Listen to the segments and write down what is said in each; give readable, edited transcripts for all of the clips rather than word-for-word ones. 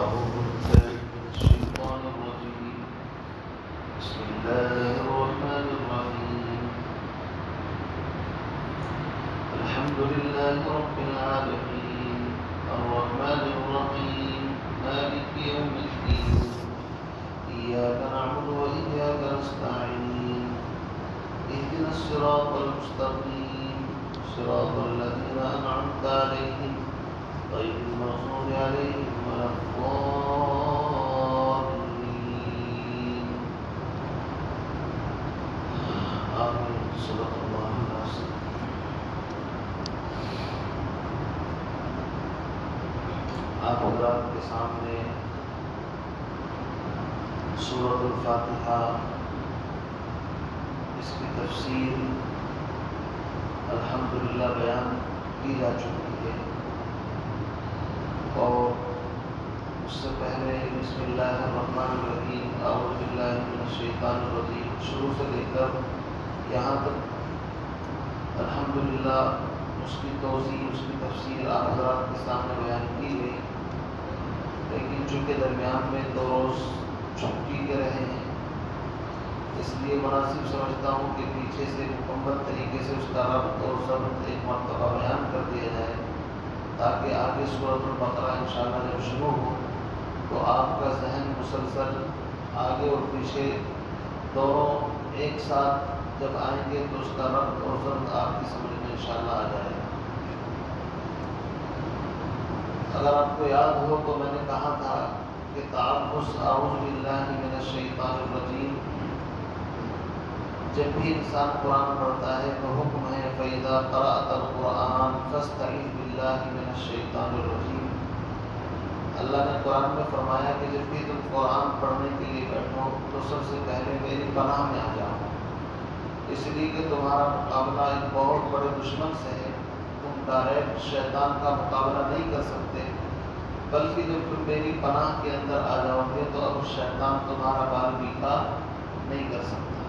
أعوذ بالله من الشيطان الرجيم. بسم الله الرحمن الرحيم. الحمد لله رب العالمين الرحمن الرحيم مالك يوم الدين إياك نعبد وإياك نستعين اهدنا الصراط المستقيم صراط الذين أنعمت عليهم غير المغضوب عليهم ولا الضالين آمين. صدق الله العظيم. آپ حضرات کے سامنے سورۃ الفاتحہ، اس کی تفسیر الحمدللہ بیان کی جا چکی ہے، اور اس سے پہلے بسم اللہ الرحمن الرحیم اعوذ باللہ من الشیطان الرجیم شروع سے لے کر یہاں تک الحمدللہ اس کی توضیح، اس کی تفسیر آپ حضرات کے سامنے بیان کی گئی، لیکن چونکہ درمیان میں 2 روز چھٹی کے رہے ہیں، اس لیے مناسب سمجھتا ہوں کہ پیچھے سے مکمل طریقے سے اس کا ربط اور ضبط ایک مرتبہ بیان کر دیا جائے، تاکہ آگے سورۃ البقرہ انشاءاللہ جب شروع ہو تو آپ کا ذہن مسلسل آگے اور پیچھے دونوں ایک ساتھ جب آئیں گے تو اس کا ربط اور ضبط آپ کی سمجھ میں انشاءاللہ آ جائے گا۔ اگر آپ کو یاد ہو تو میں نے کہا تھا کہ تعوذ اعوذ باللہ من الشیطان الرجیم، جب بھی انسان قرآن پڑھتا ہے تو حکم ہے فَإِذَا قَرَأْتَ الْقُرْآنَ فَاسْتَعِذْ بِاللَّهِ مِنَ الشَّيْطَانِ الرَّجِيمِ۔ اللہ نے قرآن میں فرمایا کہ جب بھی تم قرآن پڑھنے کے لیے بیٹھو تو سب سے پہلے میری پناہ میں آ جاؤ، اس لیے کہ تمہارا مقابلہ ایک بہت بڑے دشمن سے ہے۔ تم ڈائریکٹ شیطان کا مقابلہ نہیں کر سکتے، بلکہ جب تم میری پناہ کے اندر آ جاؤ گے تو اب شیطان تمہارا بال بیکار نہیں کر سکتا۔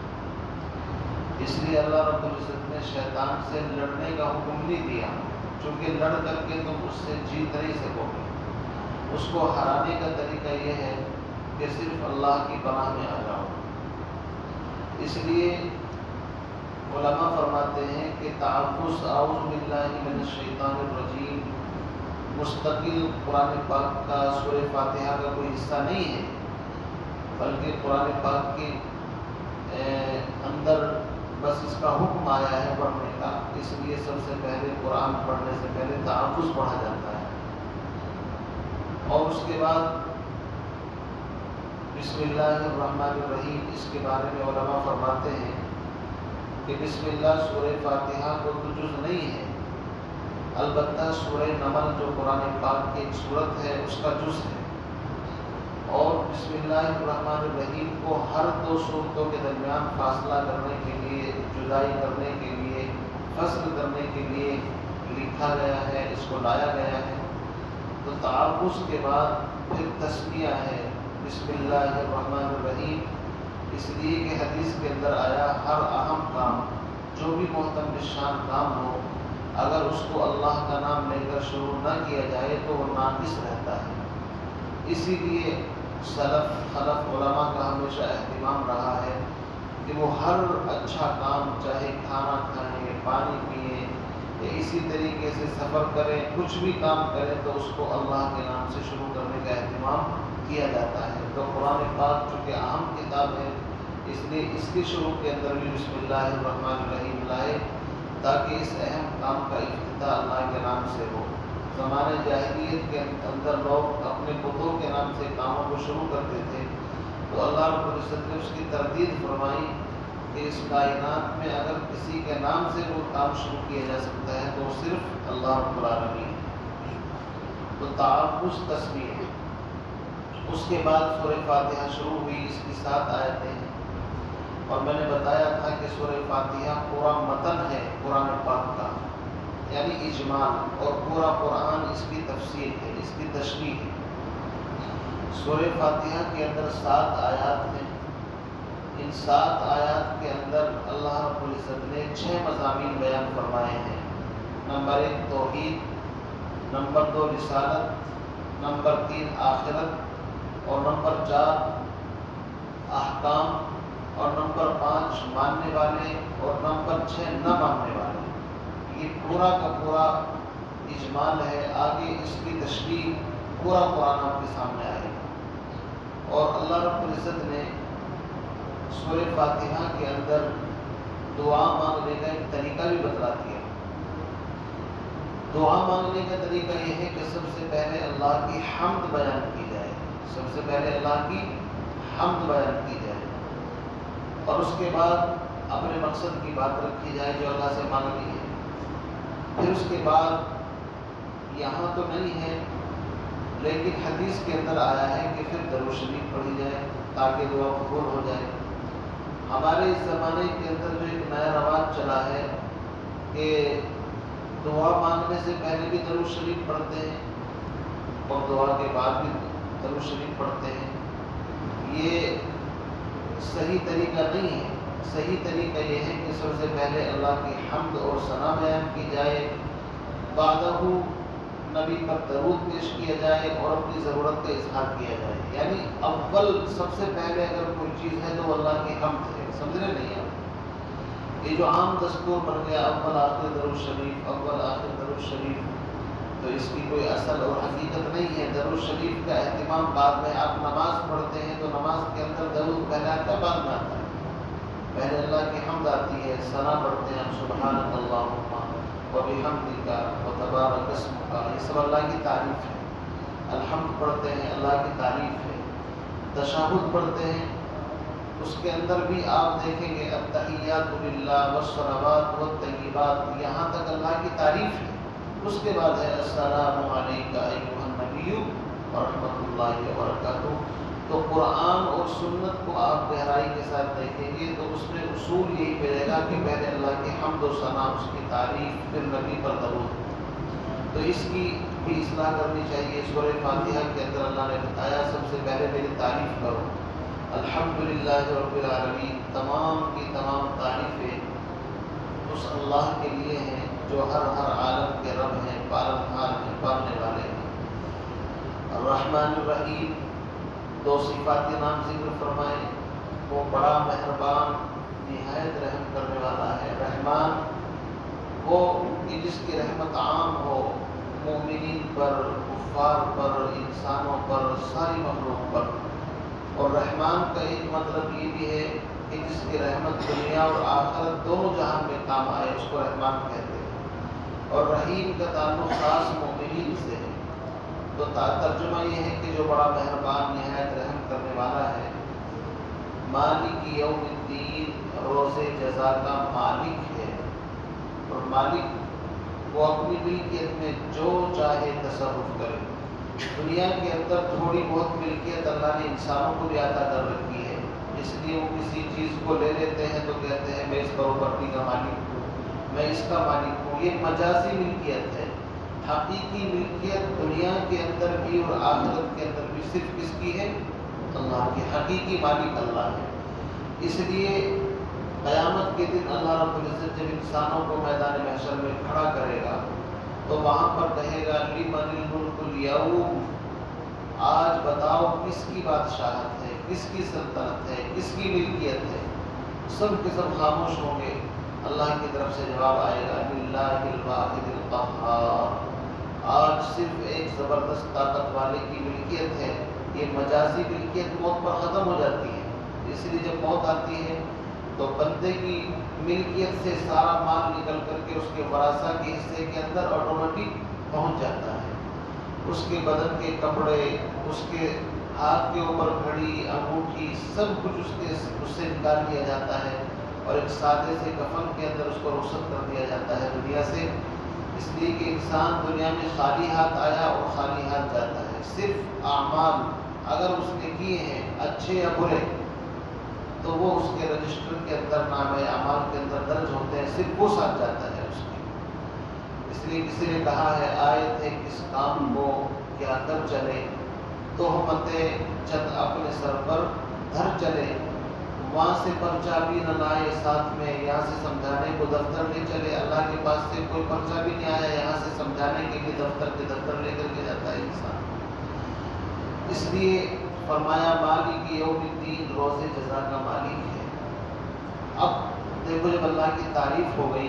اس لیے اللہ رب العزت نے شیطان سے لڑنے کا حکم نہیں دیا، چونکہ لڑ کر کے تم اس سے جیت نہیں سکو گے۔ اس کو ہرانے کا طریقہ یہ ہے کہ صرف اللہ کی پناہ میں آ جاؤ۔ اس لیے علماء فرماتے ہیں کہ تعوذ اعوذ باللہ من الشیطان الرجیم مستقل قرآن پاک کا سورہ فاتحہ کا کوئی حصہ نہیں ہے، بلکہ قرآن پاک کے اندر بس اس کا حکم آیا ہے پڑھنے کا، اس لیے سب سے پہلے قرآن پڑھنے سے پہلے تعوذ پڑھا جاتا ہے، اور اس کے بعد بسم اللہ الرحمن الرحیم۔ اس کے بارے میں علماء فرماتے ہیں کہ بسم اللہ سورہ فاتحہ کو تو جز نہیں ہے، البتہ سورہ نمل جو قرآن پاک کی ایک سورت ہے اس کا جز ہے، اور بسم اللہ الرحمن الرحیم کو ہر 2 سورتوں کے درمیان فاصلہ کرنے کے لیے، جدائی کرنے کے لیے، فصل کرنے کے لیے لکھا گیا ہے، اس کو لایا گیا ہے۔ تو تعوذ کے بعد پھر تسمیہ ہے بسم اللہ الرحمن الرحیم، اس لیے کہ حدیث کے اندر آیا ہر اہم کام، جو بھی محتم شان کام ہو، اگر اس کو اللہ کا نام لے کر شروع نہ کیا جائے تو وہ ناقص رہتا ہے۔ اسی لیے سلف خلف علماء کا ہمیشہ اہتمام رہا ہے کہ وہ ہر اچھا کام، چاہے کھانا کھائیں، پانی پئیں، یا اسی طریقے سے سفر کریں، کچھ بھی کام کریں تو اس کو اللہ کے نام سے شروع کرنے کا اہتمام کیا جاتا ہے۔ تو قرآن پاک چونکہ اہم کتاب ہے، اس لیے اس کی شروع کے اندر بھی بسم اللہ الرحمن الرحیم لائے، تاکہ اس اہم کام کا افتتاح اللہ کے نام سے ہو۔ زمانے جاہلیت کے اندر لوگ اپنے بتوں کے نام سے کاموں کو شروع کرتے تھے، تو اللہ رب العزت نے اس کی تردید فرمائی کہ اس کائنات میں اگر کسی کے نام سے وہ کام شروع کیا جا سکتا ہے تو صرف اللہ رب العالمین۔ تو تعوذ تسمیہ ہے۔ اس کے بعد سورہ فاتحہ شروع ہوئی، اس کی 7 آیتیں ہیں، اور میں نے بتایا تھا کہ سورہ فاتحہ پورا متن ہے قرآن پاک کا، یعنی اجمال، اور پورا قرآن اس کی تفسیر ہے، اس کی تشریح ہے۔ سورہ فاتحہ کے اندر 7 آیات ہیں، ان 7 آیات کے اندر اللہ رب العزت نے 6 مضامین بیان فرمائے ہیں۔ نمبر 1 توحید، نمبر 2 رسالت، نمبر 3 آخرت، اور نمبر 4 احکام، اور نمبر 5 ماننے والے، اور نمبر 6 نہ ماننے والے۔ یہ پورا کا پورا اجمال ہے، آگے اس کی تشریح پورا قرآن آپ کے سامنے آئے گا۔ اور اللہ رب العزت نے سورہ فاتحہ کے اندر دعا مانگنے کا ایک طریقہ بھی بتلا دیا۔ دعا مانگنے کا طریقہ یہ ہے کہ سب سے پہلے اللہ کی حمد بیان کی جائے، سب سے پہلے اللہ کی حمد بیان کی جائے، اور اس کے بعد اپنے مقصد کی بات رکھی جائے جو اللہ سے مانگنی ہے۔ پھر اس کے بعد یہاں تو نہیں ہے لیکن حدیث کے اندر آیا ہے کہ پھر درود شریف پڑھی جائے تاکہ دعا قبول ہو جائے۔ ہمارے اس زمانے کے اندر جو ایک نیا رواج چلا ہے کہ دعا مانگنے سے پہلے بھی درود شریف پڑھتے ہیں اور دعا کے بعد بھی درود شریف پڑھتے ہیں، یہ صحیح طریقہ نہیں ہے۔ صحیح طریقہ یہ ہے کہ سب سے پہلے اللہ کی حمد اور ثنا بیان کی جائے، بعدہ نبی پر درود پیش کیا جائے اور اپنی ضرورت کا اظہار کیا جائے۔ یعنی اول سب سے پہلے اگر کوئی چیز ہے تو اللہ کی حمد ہے، سمجھ رہے نہیں آپ؟ یہ جو عام دستور بن گیا اول آخر درود شریف، اول آخر درود شریف، تو اس کی کوئی اصل اور حقیقت نہیں ہے۔ درود شریف کا اہتمام بعد میں، آپ نماز پڑھتے ہیں تو نماز کے اندر درود پہلے آتا ہے بعد میں آتا ہے؟ پہلے اللہ کی حمد آتی ہے، ثنا پڑھتے ہیں سبحانک اللہم وبحمدک وتبارک اسمک، یہ سب اللہ کی تعریف ہے۔ الحمد پڑھتے ہیں، اللہ کی تعریف ہے۔ تشہد پڑھتے ہیں، اس کے اندر بھی آپ دیکھیں گے التحیات للہ والصلوات والطیبات، یہاں تک اللہ کی تعریف ہے۔ اس کے بعد ہے السلام علیکہ ایھا النبی ورحمۃ اللہ وبرکاتہ۔ تو قرآن اور سنت کو آپ گہرائی کے ساتھ دیکھیں گے تو اس میں اصول یہی ملے گا کہ پہلے اللہ کی حمد و ثنا، اس کی تعریف، پھر نبی پر درود۔ تو اس کی بھی اصلاح کرنی چاہیے۔ سورہ فاتحہ کے اندر اللہ نے بتایا سب سے پہلے میری تعریف کرو، الحمدللہ رب العالمین، تمام کی تمام تعریفیں اس اللہ کے لیے ہیں جو ہر عالم کے رب ہیں، پالنہار ہیں، پالنے والے ہیں۔ الرحمن الرحیم، دو صفاتی نام ذکر فرمائے، وہ بڑا مہربان، نہایت رحم کرنے والا ہے۔ رحمان وہ کہ جس کی رحمت عام ہو، مومنین پر، کفار پر، انسانوں پر، ساری مخلوق پر۔ اور رحمان کا ایک مطلب یہ بھی ہے کہ جس کی رحمت دنیا اور آخرت دونوں جہان میں کام آئے، اس کو رحمان کہتے ہیں۔ اور رحیم کا تعلق خاص مومنین سے ہے، تو ترجمہ یہ ہے کہ جو بڑا مہربان، نہایت رحم کرنے والا ہے۔ مالک یوم الدین، روز جزا کا مالک ہے، اور مالک وہ اپنی ملکیت میں جو چاہے تصرف کرے۔ دنیا کے اندر تھوڑی بہت ملکیت اللہ نے انسانوں کو بھی عطا کر رکھی ہے، اس لیے وہ کسی چیز کو لے لیتے ہیں تو کہتے ہیں میں اس پراپرٹی کا مالک ہوں، میں اس کا مالک ہوں۔ یہ مجازی ملکیت ہے۔ حقیقی ملکیت دنیا کے اندر بھی اور آخرت کے اندر بھی صرف کس کی ہے؟ اللہ کی۔ حقیقی مالک اللہ ہے۔ اس لیے قیامت کے دن اللہ رب العزت جب انسانوں کو میدان محشر میں کھڑا کرے گا تو وہاں پر کہے گا لمن الملک اليوم، آج بتاؤ کس کی بادشاہت ہے، کس کی سلطنت ہے، کس کی ملکیت ہے؟ سب کے سب خاموش ہوں گے۔ اللہ کی طرف سے جواب آئے گا للہ الواحد القہار، آج صرف ایک زبردست طاقت والے کی ملکیت ہے۔ یہ مجازی ملکیت موت پر ختم ہو جاتی ہے، اس لیے جب موت آتی ہے تو بندے کی ملکیت سے سارا مال نکل کر کے اس کے ورثہ کے حصے کے اندر آٹومیٹک پہنچ جاتا ہے۔ اس کے بدن کے کپڑے، اس کے ہاتھ کے اوپر گھڑی، انگوٹھی، سب کچھ اس سے نکال لیا جاتا ہے اور ایک سادے سے کفن کے اندر اس کو رخصت کر دیا جاتا ہے دنیا سے، اس لیے کہ انسان دنیا میں خالی ہاتھ آیا اور خالی ہاتھ جاتا ہے۔ صرف اعمال اگر اس نے کیے ہیں اچھے یا برے تو وہ اس کے رجسٹر کے اندر، نام اعمال کے اندر درج ہوتے ہیں، صرف وہ ساتھ جاتا ہے اس کی۔ اس لیے کسی نے کہا ہے آئے تھے کس کام کو کیا کر چلے، تہمتیں چند اپنے سر پر دھر چلے، وہاں سے پرچہ بھی نہ لائے ساتھ میں، یہاں سے سمجھانے کو دفتر نہیں چلے۔ اللہ کے پاس سے کوئی پرچہ بھی نہیں آیا، یہاں سے سمجھانے کے لیے دفتر کے دفتر لے کر کے جاتا ہے انسان۔ اس لیے فرمایا مالک یوم الدین، روز جزا کا مالک ہے۔ اب دیکھو جب اللہ کی تعریف ہو گئی،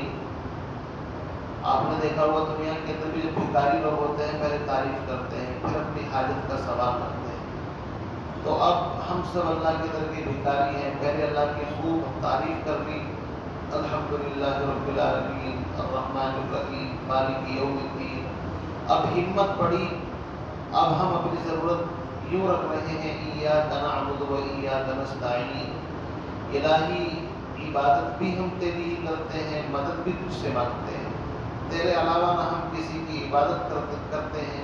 آپ نے دیکھا ہوا دنیا کے اندر بھی جب بھکاری لوگ ہوتے ہیں پہلے تعریف کرتے ہیں، پھر اپنی حاجت کا سوال کرتے ہیں۔ تو اب ہم سب اللہ کی طرف کے بھکاری ہیں، پہلے اللہ کی خوب تعریف کر لی، الحمدللہ رب العالمین الرحمن الرحیم مالک یوم الدین۔ اب ہمت پڑی، اب ہم اپنی ضرورت یوں رکھ رہے ہیں، ایاک نعبد و ایاک نستعین، الہی عبادت بھی ہم تیری ہی کرتے ہیں، مدد بھی تجھ سے مانگتے ہیں، تیرے علاوہ نہ ہم کسی کی عبادت کرتے ہیں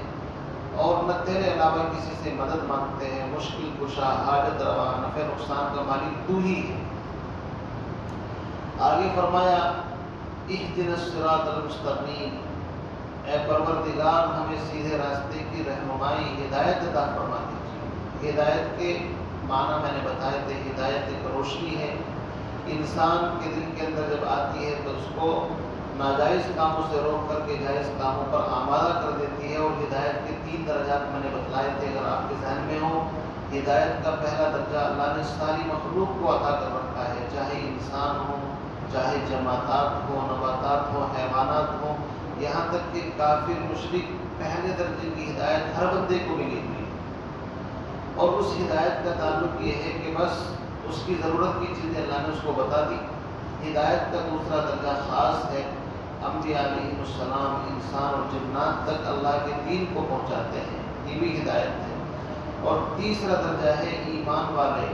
اور نہ تیرے علاوہ کسی سے مدد مانگتے ہیں، مشکل کشا، حاجت روا، نفع نقصان کا مالک تو ہی ہے۔ آگے فرمایا اہدنا الصراط المستقیم، اے پروردگار ہمیں سیدھے راستے کی رہنمائی ہدایت عطا فرما دیجیے۔ ہدایت کے معنی میں نے بتائے تھے، ہدایت ایک روشنی ہے، انسان کے دل کے اندر جب آتی ہے تو اس کو ناجائز کاموں سے روک کر کے جائز کاموں پر آمادہ کر دیتی ہے۔ اور ہدایت کے 3 درجات میں نے بتلائے تھے، اگر آپ کے ذہن میں ہو، ہدایت کا پہلا درجہ اللہ نے ساری مخلوق کو عطا کر رکھا ہے، چاہے انسان ہو، چاہے جمادات ہو، نباتات ہو، حیوانات ہو، یہاں تک کہ کافر مشرک، پہلے درجے کی ہدایت ہر بندے کو ملی ہوئی ہے۔ اور اس ہدایت کا تعلق یہ ہے کہ بس اس کی ضرورت کی چیزیں اللہ نے اس کو بتا دی۔ ہدایت کا دوسرا درجہ خاص ہے، انبیاء علیہ السلام انسان اور جنات تک اللہ کے دین کو پہنچاتے ہیں، یہ بھی ہدایت ہے۔ اور تیسرا درجہ ہے ایمان والے،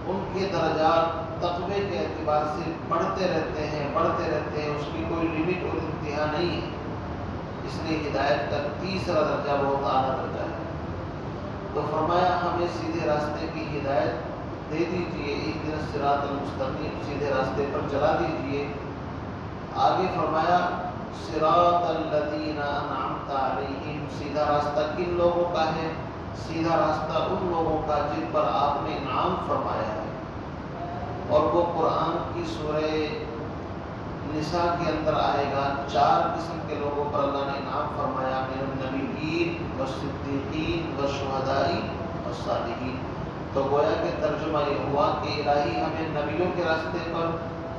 ان کے درجات تقوی کے اعتبار سے بڑھتے رہتے ہیں، اس کی کوئی لمٹ اور انتہا نہیں ہے، اس لیے ہدایت کا تیسرا درجہ بہت اعلیٰ درجہ ہے۔ تو فرمایا ہمیں سیدھے راستے کی ہدایت دے دیجئے، اہدنا الصراط المستقیم، سیدھے راستے پر چلا دیجئے۔ آگے فرمایا صراط الذین انعمت علیہم، سیدھا راستہ کن لوگوں کا ہے؟ سیدھا راستہ ان لوگوں کا جن پر آپ نے انعام فرمایا ہے، اور وہ قرآن کی سورہ نساء کے اندر آئے گا۔ 4 قسم کے لوگوں پر اللہ نے انعام فرمایا، من النبیین والصدیقین والشہداء والصالحین۔ تو گویا کہ ترجمہ یہ ہوا کہ الہی ہمیں نبیوں کے راستے پر،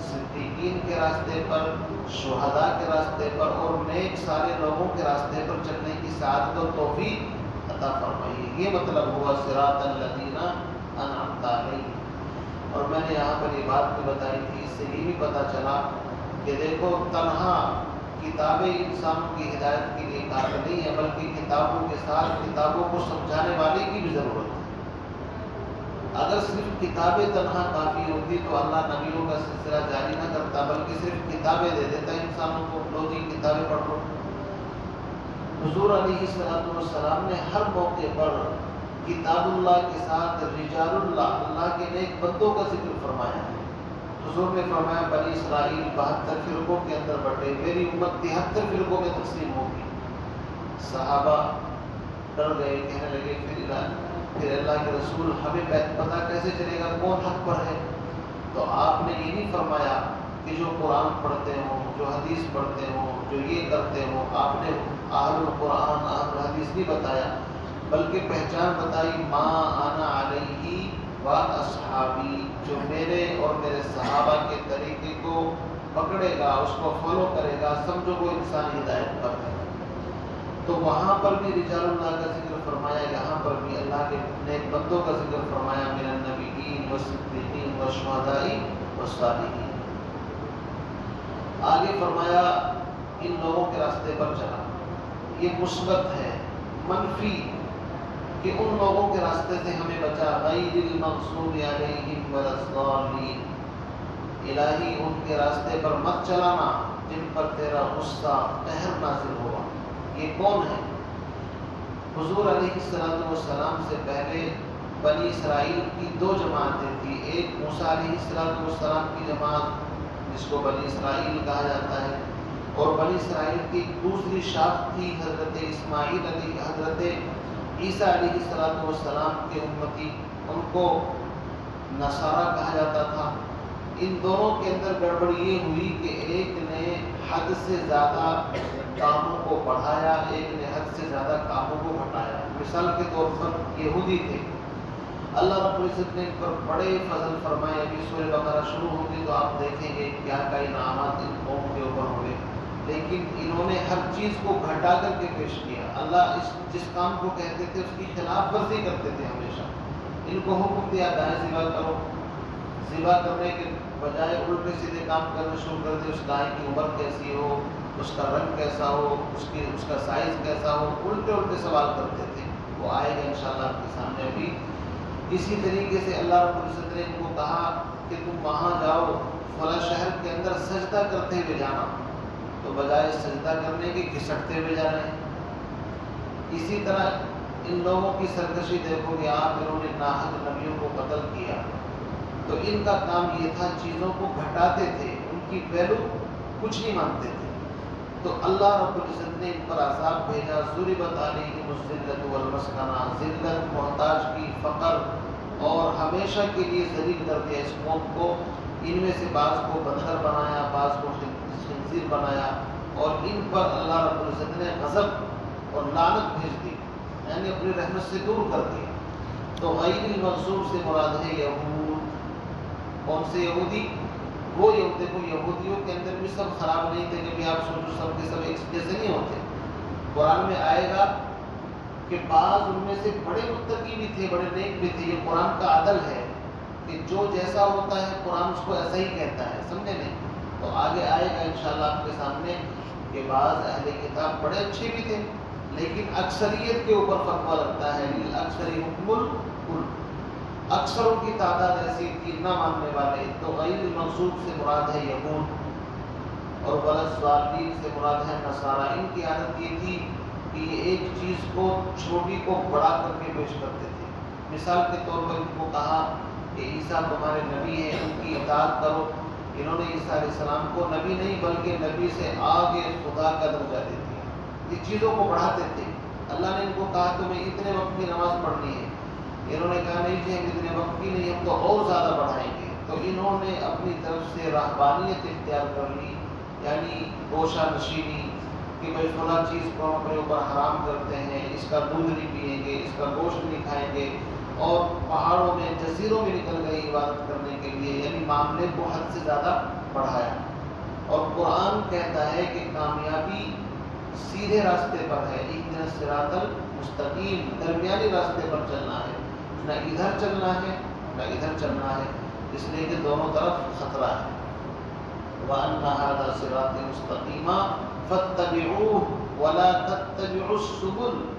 صدیقین کے راستے پر، شہداء کے راستے پر اور نیک سارے لوگوں کے راستے پر چلنے کی سعادت و توفیق عطا فرمائیے۔ یہ مطلب ہوا صراط الذین انعمت علیہم۔ اور میں نے یہاں پر یہ بات بھی بتائی تھی، اس سے یہ بھی پتہ چلا کہ دیکھو تنہا کتابیں انسانوں کی ہدایت کے لیے کافی نہیں ہے، بلکہ کتابوں کے ساتھ کتابوں کو سمجھانے والے کی بھی ضرورت ہے۔ اگر صرف کتابیں تنہا کافی ہوتی تو اللہ نبیوں کا سلسلہ جاری نہ کرتا، بلکہ صرف کتابیں دے دیتا انسانوں کو، لو جی کتابیں پڑھ لو۔ حضور علیہ السلام نے ہر موقع پر کتاب اللہ کے ساتھ رجال اللہ، اللہ کے نیک بندوں کا ذکر فرمایا ہے۔ حضور نے فرمایا بنی اسرائیل 72 فرقوں کے اندر بٹے، میری امت 73 فرقوں میں تقسیم ہوگی۔ صحابہ ڈر گئے، کہنے لگے پھر اللہ کے رسول ہمیں پتہ کیسے چلے گا کون حق پر ہے؟ تو آپ نے یہ نہیں فرمایا کہ جو قرآن پڑھتے ہوں، جو حدیث پڑھتے ہوں، جو یہ کرتے ہوں، آپ نے اہل القرآن اہل الحدیث نہیں بتایا، بلکہ پہچان بتائی ما انا علیہ و اصحابی، جو میرے اور میرے صحابہ کے طریقے کو پکڑے گا، اس کو فالو کرے گا، سمجھو وہ انسان ہدایت پر ہے۔ تو وہاں پر بھی رجال اللہ کا ذکر فرمایا، یہاں پر بھی اللہ کے نیک بندوں کا ذکر فرمایا، من النبیین والصدیقین والشہداء والصالحین۔ آگے فرمایا ان لوگوں کے راستے پر چلا، یہ مثبت ہے۔ منفی کہ ان لوگوں کے راستے سے ہمیں بچا، غیر المغضوب علیہم ولا الضالین، الہی ان کے راستے پر مت چلانا جن پر تیرا غصہ قہر نازل ہوا۔ یہ کون ہے؟ حضور علیہ السلام سے پہلے بنی اسرائیل کی 2 جماعتیں تھیں، ایک موسیٰ علیہ السلام کی جماعت جس کو بنی اسرائیل کہا جاتا ہے، اور بنی اسرائیل کی دوسری شاخ تھی حضرت اسماعیل حضرت عیسیٰ علیہ السلام کے امتی، ان کو نصارہ کہا جاتا تھا۔ ان دونوں کے اندر گڑبڑ یہ ہوئی کہ ایک نے حد سے زیادہ کاموں کو بڑھایا، ایک نے حد سے زیادہ کاموں کو گھٹایا۔ مثال کے طور پر یہودی تھے، اللہ رب العزت نے ان پر بڑے فضل فرمائے۔ ابھی سورہ بقرہ شروع ہوگی تو آپ دیکھیں گے کیا کیا انعامات ان قوم کے اوپر ہوئے، لیکن انہوں نے ہر چیز کو گھٹا کر کے پیش کیا۔ اللہ جس کام کو کہتے تھے اس کی خلاف ورزی کرتے تھے ہمیشہ۔ ان کو حکم دیا گائے ذبح کرو، ذبح کرنے کے بجائے الٹے سیدھے کام کرنا شروع کر دے۔ اس گائے کی عمر کیسی ہو، اس کا رنگ کیسا ہو، اس کا سائز کیسا ہو، الٹے سوال کرتے تھے۔ وہ آئے گا انشاءاللہ آپ کے سامنے بھی۔ اسی طریقے سے اللہ رب العزت نے ان کو کہا کہ تم وہاں جاؤ فلاں شہر کے اندر سجدہ کرتے ہوئے جانا، تو بجائے سجدہ کرنے کے گھسٹتے ہوئے جا رہے ہیں۔ اسی طرح ان لوگوں کی سرکشی دیکھو گے آپ، انہوں نے ناحق نبیوں کو قتل کیا، تو ان کا کام یہ تھا چیزوں کو گھٹاتے تھے، ان کی ویلو کچھ نہیں مانتے تھے۔ تو اللہ رب العزت نے ان پر عذاب بھیجا، ضربت علیہم الذلۃ والمسکنہ، ذلت، محتاج کی، فقر، اور ہمیشہ کے لیے ذلیل کر دیا اس قوم کو۔ ان میں سے بعض کو بندر بنایا، بعض کو خنزیر بنایا، اور ان پر اللہ رب العزت نے غضب اور لعنت بھیج دی، یعنی اپنی رحمت سے دور کر دیا۔ تو غیر المغضوب سے مراد ہے یہود۔ کون سے یہودی؟ وہ دیکھو یہودیوں کے اندر بھی سب خراب نہیں تھے، کبھی آپ سوچو سب کے سب ایک جیسے نہیں ہوتے۔ قرآن میں آئے گا کہ بعض ان میں سے بڑے متقی بھی تھے، بڑے نیک بھی تھے۔ یہ قرآن کا عدل ہے کہ جو جیسا ہوتا ہے قرآن اس کو ایسا ہی کہتا ہے، سمجھے نہیں؟ تو آگے آئے گا انشاءاللہ آپ کے سامنے کہ بعض اہل کتاب بڑے اچھے بھی تھے، لیکن اکثریت کے اوپر فتویٰ لگتا ہے، اکثر حکم الکل، اکثروں کی تعداد ایسی تھی نہ ماننے والے۔ تو غیر المغضوب سے مراد ہے یہود، اور ولاضالین سے مراد ہے نصارہ۔ ان کی عادت یہ تھی کہ یہ ایک چیز کو چھوٹی کو بڑا کر کے پیش کرتے تھے۔ مثال کے طور پر ان کو کہا کہ عیسیٰ تمہارے نبی ہیں، ان کی اطاعت کرو۔ انہوں نے عیسیٰ علیہ السلام کو نبی نہیں بلکہ نبی سے آگے خدا کا درجہ دے دیا، یہ چیزوں کو بڑھاتے تھے۔ اللہ نے ان کو کہا تمہیں اتنے وقت کی نماز پڑھنی ہے، انہوں نے کہا نہیں جی ہم اتنے وقت کی نہیں، ہم تو اور زیادہ بڑھائیں گے۔ تو انہوں نے اپنی طرف سے رہبانیت اختیار کر لی، یعنی گوشہ نشینی، کہ بھائی فلاں چیز کو ہم اپنے اوپر حرام کرتے ہیں، اس کا دودھ نہیں پیئیں گے، اس کا گوشت نہیں کھائیں گے، اور پہاڑوں میں جزیروں میں نکل گئے عبادت کرنے کے لیے، یعنی معاملے کو حد سے زیادہ بڑھایا۔ اور قرآن کہتا ہے کہ کامیابی سیدھے راستے پر ہے، اہدنا الصراط المستقیم، درمیانی راستے پر چلنا ہے، نہ ادھر چلنا ہے نہ ادھر چلنا ہے، اس لیے کہ دونوں طرف خطرہ ہے۔ وَأَنَّ هَذَا صِرَاطِي مُسْتَقِيمًا فَاتَّبِعُوهُ وَلَا تَتَّبِعُوا السُّبُلَ۔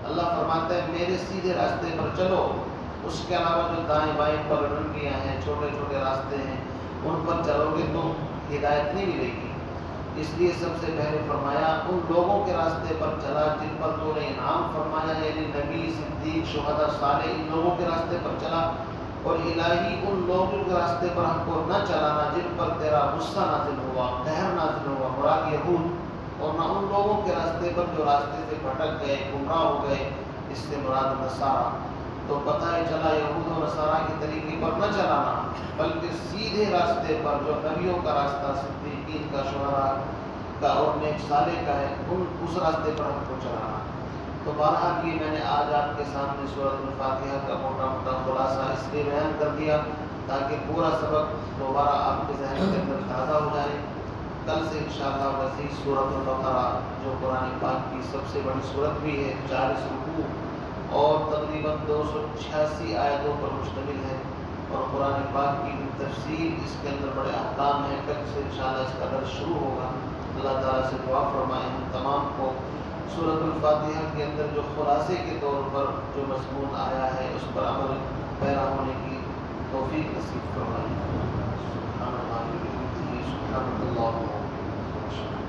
اللہ فرماتا ہے میرے سیدھے راستے پر چلو، اس کے علاوہ جو دائیں بائیں پگڈنڈیاں ہیں، چھوٹے چھوٹے راستے ہیں، ان پر چلو گے تو ہدایت نہیں ملے گی۔ اس لیے سب سے پہلے فرمایا ان لوگوں کے راستے پر چلا جن پر تو نے انعام فرمایا، یعنی نبی، صدیق، شہداء، صالح، ان لوگوں کے راستے پر چلا۔ اور الہی ان لوگوں کے راستے پر ہم کو نہ چلانا جن پر تیرا غصہ نازل ہوا، قہر نازل ہوا، مراد یہود، اور نہ ان لوگوں کے راستے پر جو راستے سے بھٹک گئے، گمراہ ہو گئے، اس سے مراد نصارہ۔ تو پتہ ہی چلا یہود و نصارہ کے طریقے پر نہ چلانا، بلکہ سیدھے راستے پر جو نبیوں کا راستہ، صدیقین کا، شہداء کا اور نیک صالح کا ہے، اس راستے پر ہم کو چلانا۔ تو بہرحال یہ میں نے آج آپ کے سامنے سورۃ الفاتحہ کا موٹا موٹا خلاصہ اس لیے بیان کر دیا تاکہ پورا سبق دوبارہ آپ کے ذہن کے اندر تازہ ہو جائے۔ کل سے انشاءاللہ مزید سورۃ البقرہ جو قرآن پاک کی سب سے بڑی سورت بھی ہے، 40 رکوع اور تقریباً 286 آیتوں پر مشتمل ہے، اور قرآن پاک کی تفسیر اس کے اندر بڑے احکام ہیں۔ کل سے انشاءاللہ اس کا درس شروع ہوگا۔ اللہ تعالیٰ سے دعا فرمائیں ہم تمام کو سورۃ الفاتحہ کے اندر جو خلاصے کے طور پر جو مضمون آیا ہے اس پر عمل پیرا ہونے کی توفیق نصیب فرمائیں۔ سبحان اللہ و بحمدہ، سبحان اللہ۔